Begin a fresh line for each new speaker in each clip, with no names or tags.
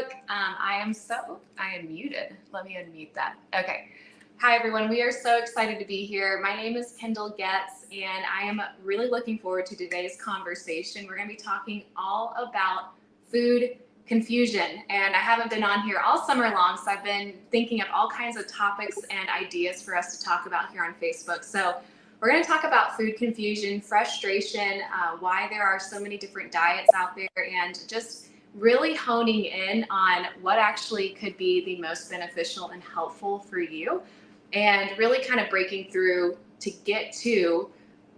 Facebook. I am muted. Let me unmute that. Okay. Hi, everyone. We are so excited to be here. My name is Kendall Getz, and I am really looking forward to today's conversation. We're going to be talking all about food confusion, and I haven't been on here all summer long, so I've been thinking of all kinds of topics and ideas for us to talk about here on Facebook. So we're going to talk about food confusion, frustration, why there are so many different diets out there, and just really honing in on what actually could be the most beneficial and helpful for you, and really kind of breaking through to get to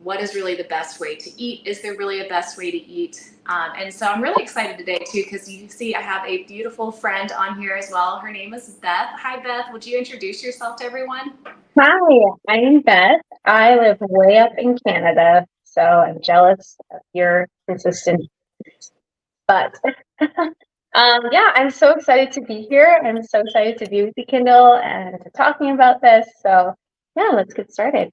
what is really the best way to eat. Is there really a best way to eat? And so I'm really excited today too, because you see I have a beautiful friend on here as well. Her name is Beth. Hi, Beth. Would you introduce yourself to everyone?
Hi, I'm Beth. I live way up in Canada, so I'm jealous of your consistent. But yeah, I'm so excited to be here. I'm so excited to be with you, Kindle, and to talking about this. So yeah, let's get started.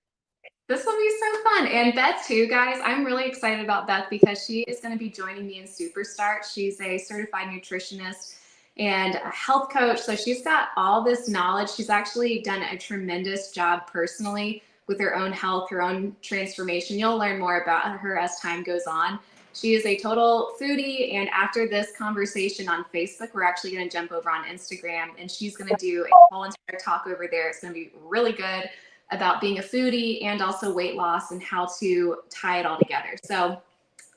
This will be so fun. And Beth too, guys. I'm really excited about Beth because she is going to be joining me in Superstart. She's a certified nutritionist and a health coach. So she's got all this knowledge. She's actually done a tremendous job personally with her own health, her own transformation. You'll learn more about her as time goes on. She is a total foodie. And after this conversation on Facebook, we're actually going to jump over on Instagram, and she's going to do a whole entire talk over there. It's going to be really good about being a foodie and also weight loss and how to tie it all together. So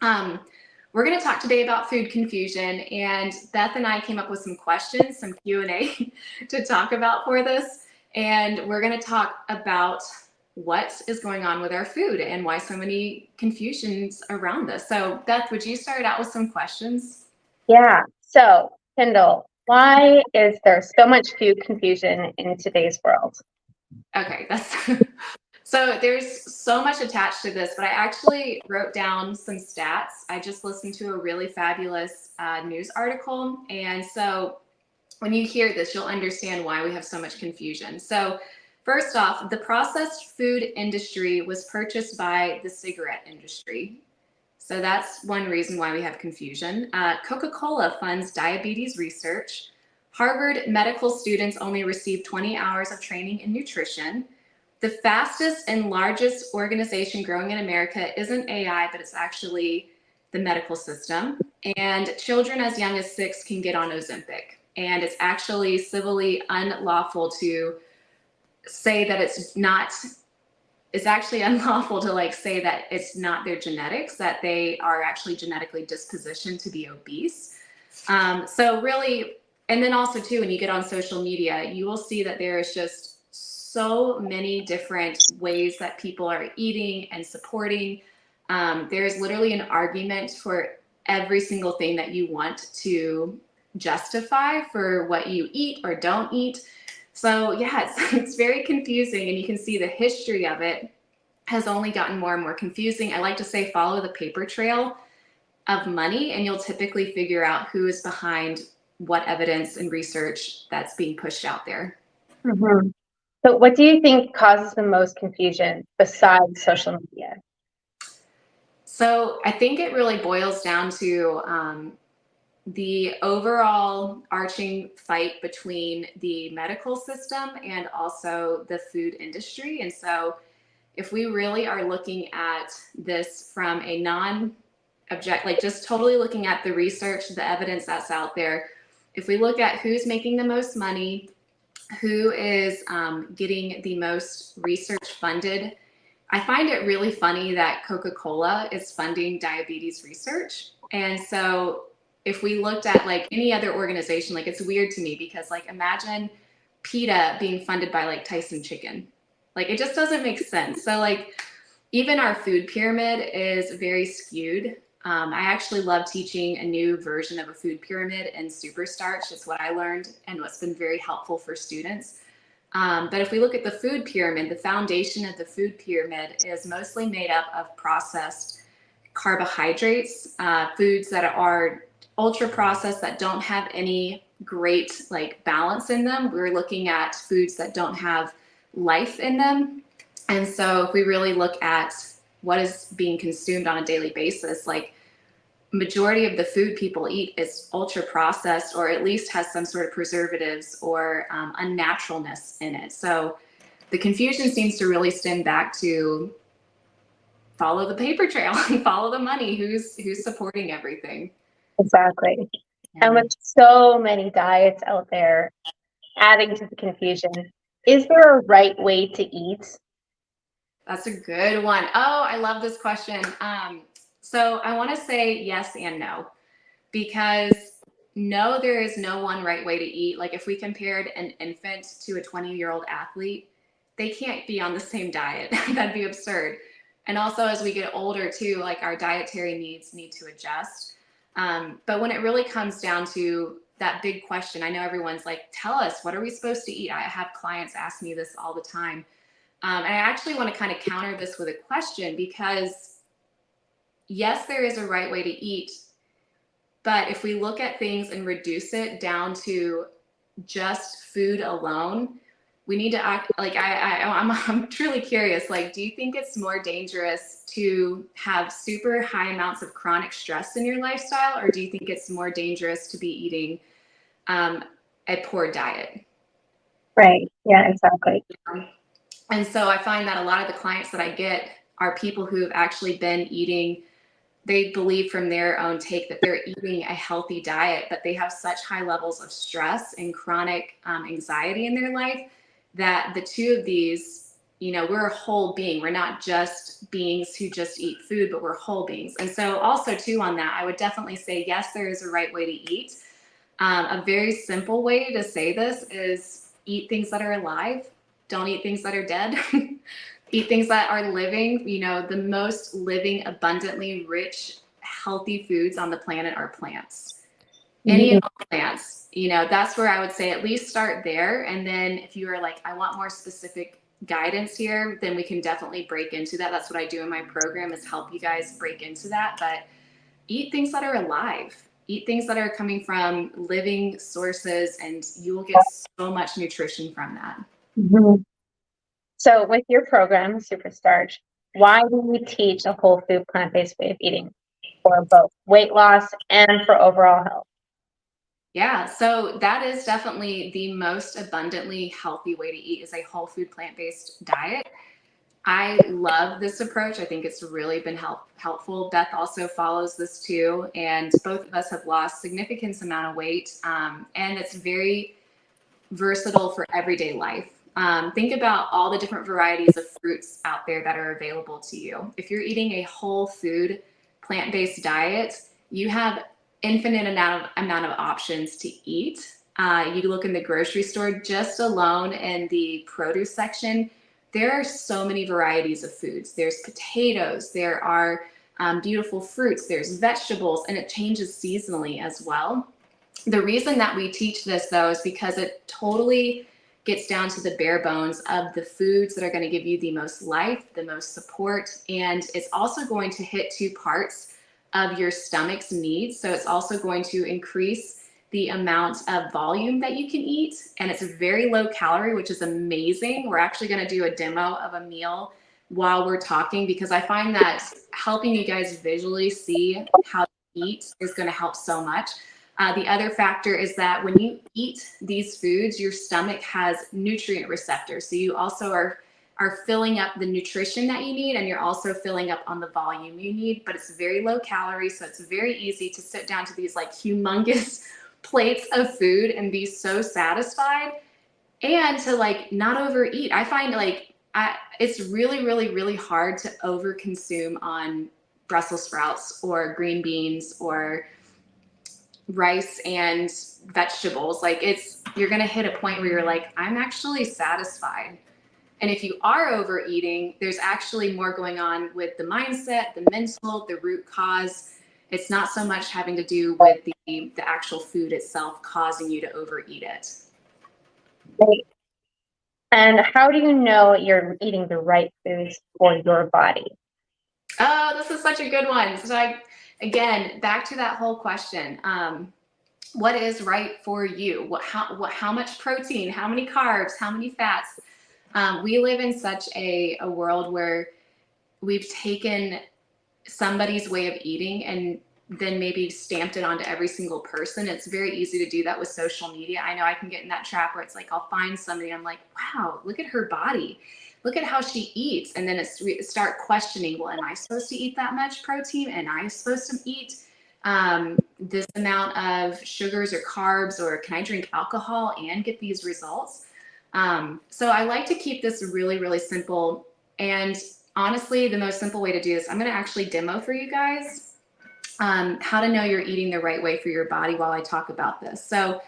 we're going to talk today about food confusion, and Beth and I came up with some questions, some Q&A to talk about for this. And we're going to talk about what is going on with our food and why so many confusions around this. So Beth, would you start out with some questions?
Yeah, so Kindle, why is there so much food confusion in today's world?
Okay, so there's so much attached to this, but I actually wrote down some stats. I just listened to a really fabulous news article. And so when you hear this, you'll understand why we have so much confusion. So first off, the processed food industry was purchased by the cigarette industry. So that's one reason why we have confusion. Coca-Cola funds diabetes research. Harvard medical students only receive 20 hours of training in nutrition. The fastest and largest organization growing in America isn't AI, but it's actually the medical system. And children as young as 6 can get on Ozempic. And it's actually civilly unlawful to say that it's actually unlawful to say that it's not their genetics, that they are actually genetically dispositioned to be obese. So really, and then also too, when you get on social media, you will see that there is just so many different ways that people are eating and supporting. There's literally an argument for every single thing that you want to justify for what you eat or don't eat. So yeah, it's very confusing, and you can see the history of it has only gotten more and more confusing. I like to say follow the paper trail of money, and you'll typically figure out who is behind what evidence and research that's being pushed out there.
Mm-hmm. So what do you think causes the most confusion besides social media?
So I think it really boils down to the overall arching fight between the medical system and also the food industry. And so if we really are looking at this from a just totally looking at the research, the evidence that's out there, if we look at who's making the most money, who is getting the most research funded, I find it really funny that Coca-Cola is funding diabetes research. And so if we looked at any other organization, it's weird to me because imagine PETA being funded by Tyson Chicken. It just doesn't make sense. So even our food pyramid is very skewed. I actually love teaching a new version of a food pyramid in Superstart. It's what I learned and what's been very helpful for students. But if we look at the food pyramid, the foundation of the food pyramid is mostly made up of processed carbohydrates, foods that are ultra processed that don't have any great balance in them. We're looking at foods that don't have life in them. And so if we really look at what is being consumed on a daily basis, majority of the food people eat is ultra processed, or at least has some sort of preservatives or unnaturalness in it. So the confusion seems to really stem back to follow the paper trail and follow the money. Who's supporting everything?
Exactly. And
Yeah.
with so many diets out there, adding to the confusion, is there a right way to eat?
That's a good one. Oh, I love this question. So I want to say yes and no, because no, there is no one right way to eat. Like if we compared an infant to a 20-year-old athlete, they can't be on the same diet. That'd be absurd. And also as we get older too, like our dietary needs need to adjust. But when it really comes down to that big question, I know everyone's like, tell us, what are we supposed to eat? I have clients ask me this all the time. And I actually want to kind of counter this with a question, because yes, there is a right way to eat. But if we look at things and reduce it down to just food alone, we need to act like I'm truly curious. Like, do you think it's more dangerous to have super high amounts of chronic stress in your lifestyle, or do you think it's more dangerous to be eating a poor diet?
Right. Yeah, exactly.
And so I find that a lot of the clients that I get are people who have actually been eating, they believe from their own take that they're eating a healthy diet, but they have such high levels of stress and chronic anxiety in their life that the two of these, we're a whole being. We're not just beings who just eat food, but we're whole beings. And so also too on that, I would definitely say, yes, there is a right way to eat. A very simple way to say this is eat things that are alive. Don't eat things that are dead. Eat things that are living. The most living, abundantly rich, healthy foods on the planet are plants. Any and all plants. That's where I would say at least start there. And then if you are like, I want more specific guidance here, then we can definitely break into that. That's what I do in my program, is help you guys break into that. But eat things that are alive. Eat things that are coming from living sources, and you will get so much nutrition from that.
Mhm. So with your program, Superstarch, why do you teach a whole food plant-based way of eating for both weight loss and for overall health?
Yeah, so that is definitely the most abundantly healthy way to eat, is a whole food plant-based diet. I love this approach. I think it's really been helpful. Beth also follows this too, and both of us have lost significant amount of weight, and it's very versatile for everyday life. Think about all the different varieties of fruits out there that are available to you. If you're eating a whole food plant-based diet, you have infinite amount of options to eat. You look in the grocery store, just alone in the produce section, there are so many varieties of foods. There's potatoes, there are beautiful fruits, there's vegetables, and it changes seasonally as well. The reason that we teach this, though, is because it totally gets down to the bare bones of the foods that are going to give you the most life, the most support, and it's also going to hit two parts of your stomach's needs. So it's also going to increase the amount of volume that you can eat, and it's very low calorie, which is amazing. We're actually going to do a demo of a meal while we're talking, because I find that helping you guys visually see how to eat is going to help so much. The other factor is that when you eat these foods, your stomach has nutrient receptors. So you also are filling up the nutrition that you need, and you're also filling up on the volume you need, but it's very low calorie. So it's very easy to sit down to these like humongous plates of food and be so satisfied, and to like not overeat. I find like it's really, really, really hard to over consume on Brussels sprouts or green beans or rice and vegetables. Like you're going to hit a point where you're like, I'm actually satisfied. And if you are overeating, there's actually more going on with the mindset, the mental, the root cause. It's not so much having to do with the actual food itself causing you to overeat it.
Right. And how do you know you're eating the right foods for your body?
Oh, this is such a good one. So again, back to that whole question. What is right for you? How much protein, how many carbs, how many fats? We live in such a world where we've taken somebody's way of eating and then maybe stamped it onto every single person. It's very easy to do that with social media. I know I can get in that trap where it's like, I'll find somebody, I'm like, wow, look at her body. Look at how she eats. And then start questioning, well, am I supposed to eat that much protein? Am I supposed to eat this amount of sugars or carbs, or can I drink alcohol and get these results? So I like to keep this really, really simple. And honestly, the most simple way to do this, I'm going to actually demo for you guys how to know you're eating the right way for your body while I talk about this. So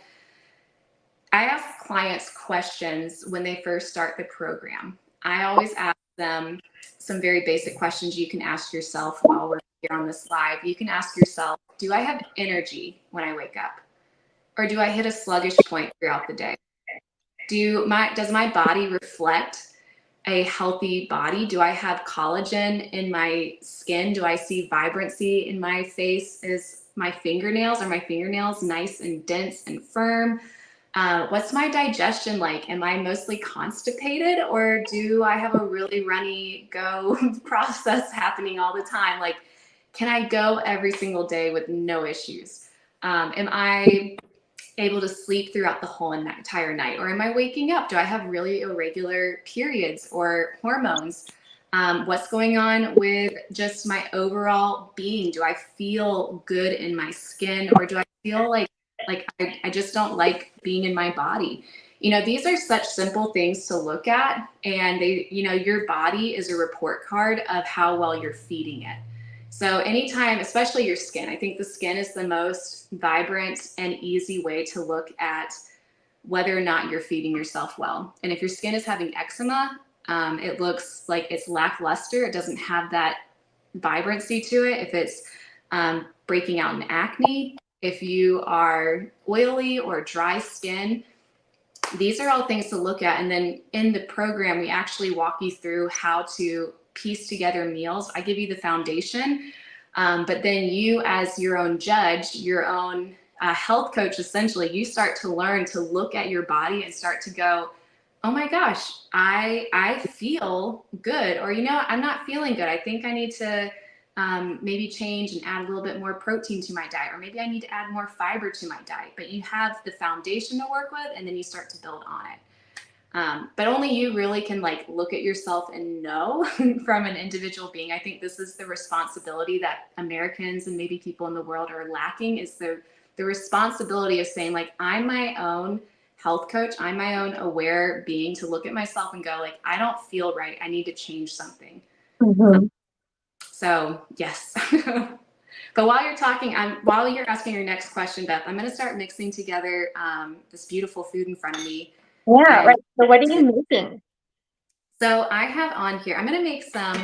I ask clients questions when they first start the program. I always ask them some very basic questions you can ask yourself while we're here on this live. You can ask yourself, do I have energy when I wake up? Or do I hit a sluggish point throughout the day? Does my body reflect a healthy body? Do I have collagen in my skin? Do I see vibrancy in my face? Are my fingernails nice and dense and firm? What's my digestion like? Am I mostly constipated, or do I have a really runny go process happening all the time? Like, can I go every single day with no issues? Am I able to sleep throughout the whole entire night? Or am I waking up? Do I have really irregular periods or hormones? What's going on with just my overall being? Do I feel good in my skin, or do I feel like I just don't like being in my body? You know, these are such simple things to look at, and your body is a report card of how well you're feeding it. So anytime, especially your skin, I think the skin is the most vibrant and easy way to look at whether or not you're feeding yourself well. And if your skin is having eczema, it looks like it's lackluster. It doesn't have that vibrancy to it. If it's breaking out in acne, if you are oily or dry skin, these are all things to look at. And then in the program, we actually walk you through how to piece together meals. I give you the foundation, but then you, as your own judge, your own health coach, essentially, you start to learn to look at your body and start to go, oh my gosh, I feel good, or, I'm not feeling good. I think I need to maybe change and add a little bit more protein to my diet, or maybe I need to add more fiber to my diet. But you have the foundation to work with, and then you start to build on it. But only you really can look at yourself and know from an individual being. I think this is the responsibility that Americans and maybe people in the world are lacking, is the responsibility of saying, I'm my own health coach. I'm my own aware being, to look at myself and go, I don't feel right. I need to change something.
Mm-hmm.
So yes. But while you're talking, while you're asking your next question, Beth, I'm going to start mixing together this beautiful food in front of me.
Yeah, right. So what are you making?
So I have on here, I'm going to make some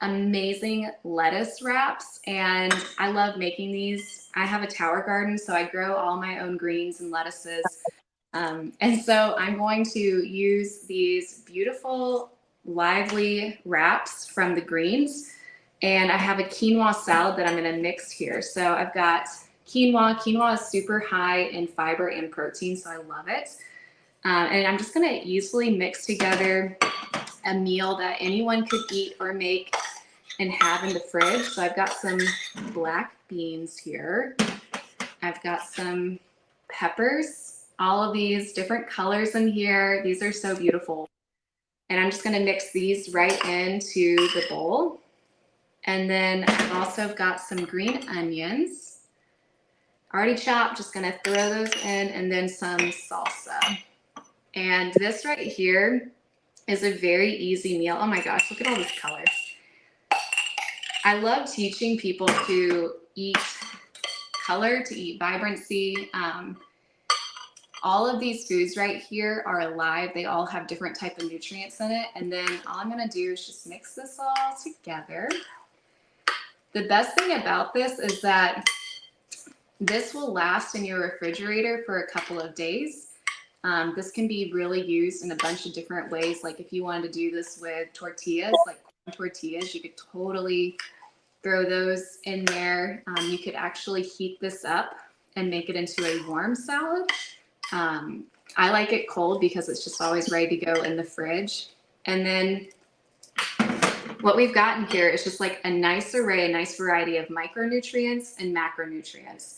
amazing lettuce wraps, and I love making these. I have a tower garden, so I grow all my own greens and lettuces. And so I'm going to use these beautiful, lively wraps from the greens. And I have a quinoa salad that I'm going to mix here. So I've got quinoa. Quinoa is super high in fiber and protein, so I love it. And I'm just going to easily mix together a meal that anyone could eat or make and have in the fridge. So I've got some black beans here. I've got some peppers, all of these different colors in here. These are so beautiful. And I'm just going to mix these right into the bowl. And then I've also got some green onions, already chopped, just going to throw those in, and then some salsa. And this right here is a very easy meal. Oh my gosh, look at all this color. I love teaching people to eat color, to eat vibrancy. All of these foods right here are alive. They all have different type of nutrients in it. And then all I'm going to do is just mix this all together. The best thing about this is that this will last in your refrigerator for a couple of days. This can be really used in a bunch of different ways. Like if you wanted to do this with tortillas, like corn tortillas, you could totally throw those in there. You could actually heat this up and make it into a warm salad. I like it cold because it's just always ready to go in the fridge. And then what we've gotten here is just like a nice array, a nice variety of micronutrients and macronutrients.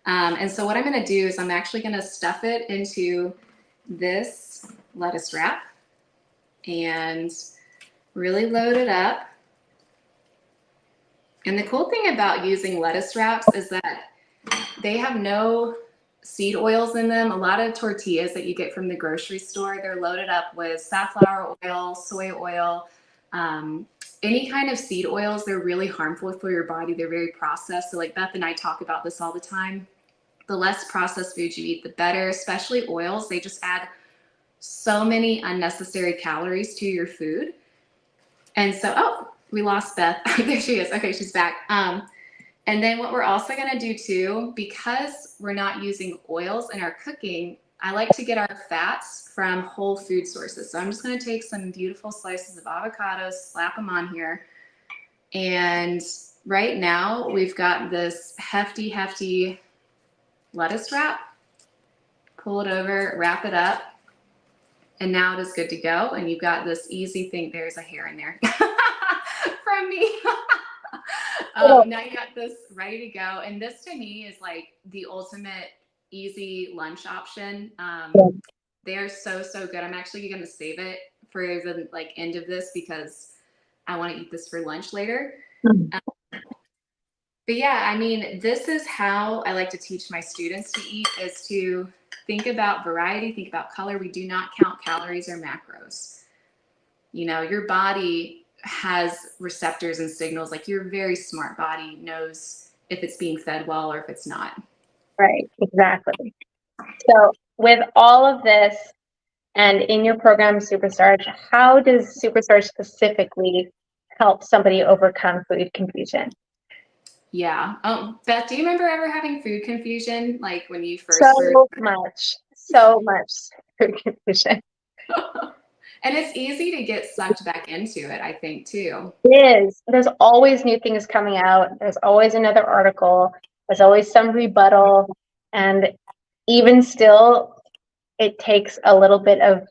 And so what I'm going to do is I'm actually going to stuff it into this lettuce wrap and really load it up. And the cool thing about using lettuce wraps is that they have no seed oils in them. A lot of tortillas that you get from the grocery store, they're loaded up with safflower oil, soy oil, any kind of seed oils. They're really harmful for your body. They're very processed. So like Beth and I talk about this all the time. The less processed foods you eat, the better, especially oils. They just add so many unnecessary calories to your food. And so, oh, we lost Beth. There she is. Okay, she's back. And then what we're also going to do too, because we're not using oils in our cooking, I like to get our fats from whole food sources. So I'm just going to take some beautiful slices of avocados, slap them on here. And right now we've got this hefty lettuce wrap. Pull it over, wrap it up. And now it is good to go. And you've got this easy thing. There's a hair in there from me. Now you got this ready to go. And this to me is like the ultimate easy lunch option. They are so good. I'm actually going to save it for the like end of this because I want to eat this for lunch later. But yeah, I mean, this is how I like to teach my students to eat, is to think about variety, think about color. We do not count calories or macros. You know, your body has receptors and signals. Like your very smart body knows if it's being fed well or if it's not.
Right, exactly. So with all of this and in your program, Superstarch, how does Superstarch specifically help somebody overcome food confusion?
Yeah. Beth, do you remember ever having food confusion? Like when you first
So much food confusion.
And it's easy to get sucked back into it, I think, too.
It is. There's always new things coming out. There's always another article. There's always some rebuttal. And even still, it takes a little bit of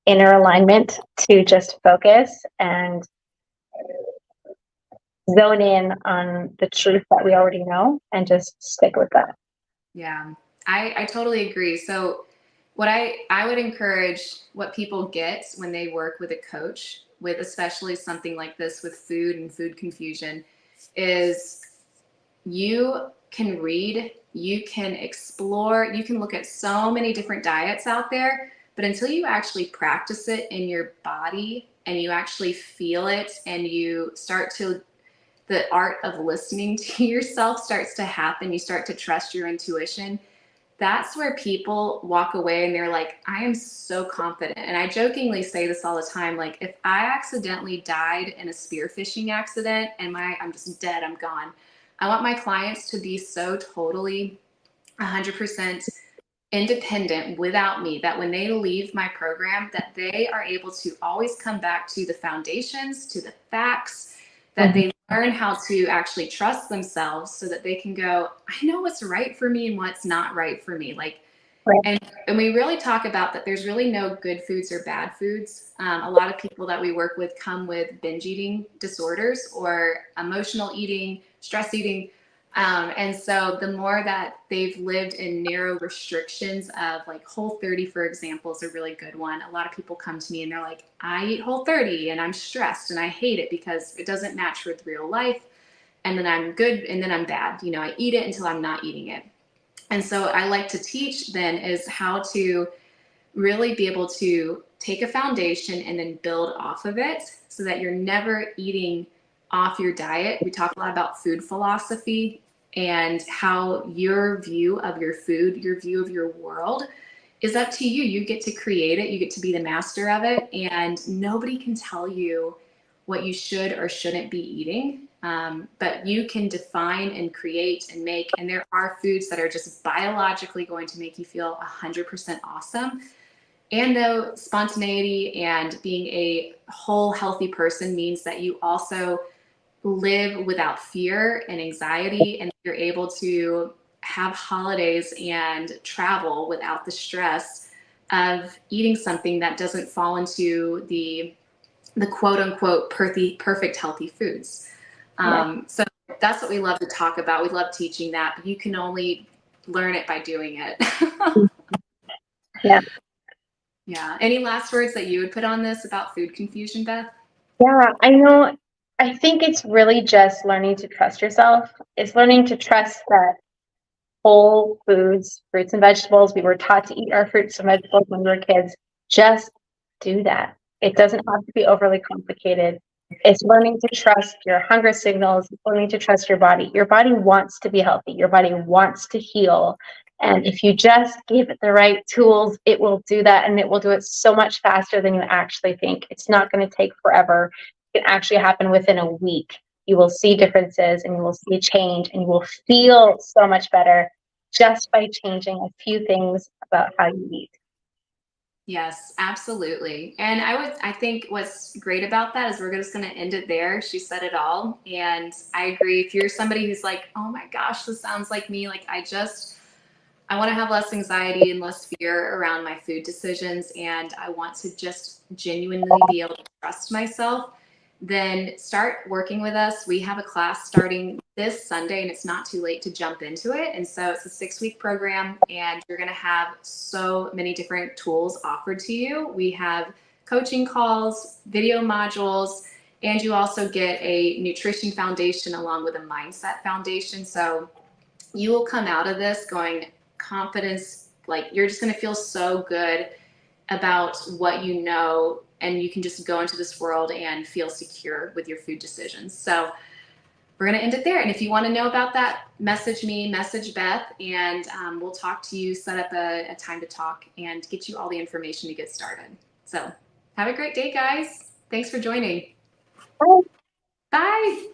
inner alignment to just focus and zone in on the truth that we already know and just stick with that.
Yeah, I totally agree. So what I would encourage what people get when they work with a coach, with especially something like this with food and food confusion, is you can read, you can explore, you can look at so many different diets out there, but until you actually practice it in your body and you actually feel it and you start to, the art of listening to yourself starts to happen, you start to trust your intuition. That's where people walk away and they're like, I am so confident. And I jokingly say this all the time, like if I accidentally died in a spearfishing accident and I'm just dead, I'm gone. I want my clients to be so totally 100% independent without me, that when they leave my program, that they are able to always come back to the foundations, to the facts, that they learn how to actually trust themselves so that they can go, I know what's right for me and what's not right for me. Like,
right.
And we really talk about that there's really no good foods or bad foods. A lot of people that we work with come with binge eating disorders or emotional eating, stress eating. And so the more that they've lived in narrow restrictions of like Whole30, for example, is a really good one. A lot of people come to me and they're like, I eat Whole30 and I'm stressed and I hate it because it doesn't match with real life. And then I'm good and then I'm bad. You know, I eat it until I'm not eating it. And so I like to teach then is how to really be able to take a foundation and then build off of it so that you're never eating off your diet. We talk a lot about food philosophy and how your view of your food, your view of your world is up to you. You get to create it. You get to be the master of it. And nobody can tell you what you should or shouldn't be eating. But you can define and create and make. And there are foods that are just biologically going to make you feel 100% awesome. And though spontaneity and being a whole healthy person means that you also live without fear and anxiety, and you're able to have holidays and travel without the stress of eating something that doesn't fall into the the quote unquote perfect healthy foods. So that's what we love to talk about. We love teaching that, but you can only learn it by doing it.
Yeah.
Yeah. Any last words that you would put on this about food confusion, Beth?
Yeah, I know. I think it's really just learning to trust yourself. It's learning to trust that whole foods, fruits and vegetables, we were taught to eat our fruits and vegetables when we were kids. Just do that. It doesn't have to be overly complicated. It's learning to trust your hunger signals, learning to trust your body. Your body wants to be healthy. Your body wants to heal. And if you just give it the right tools, it will do that, and it will do it so much faster than you actually think. It's not going to take forever. It can actually happen within a week. You will see differences and you will see change and you will feel so much better just by changing a few things about how you eat.
Yes, absolutely. And I think what's great about that is we're just going to end it there. She said it all. And I agree. If you're somebody who's like, oh my gosh, this sounds like me, like I want to have less anxiety and less fear around my food decisions, and I want to just genuinely be able to trust myself, then start working with us. We have a class starting this Sunday, and it's not too late to jump into it. And so it's a 6-week program, and you're going to have so many different tools offered to you. We have coaching calls, video modules, and you also get a nutrition foundation along with a mindset foundation. So you will come out of this going confidence, like you're just going to feel so good about what you know, and you can just go into this world and feel secure with your food decisions. So we're going to end it there. And if you want to know about that, message me, message Beth, and we'll talk to you, set up a time to talk and get you all the information to get started. So have a great day, guys. Thanks for joining.
Bye.
Bye.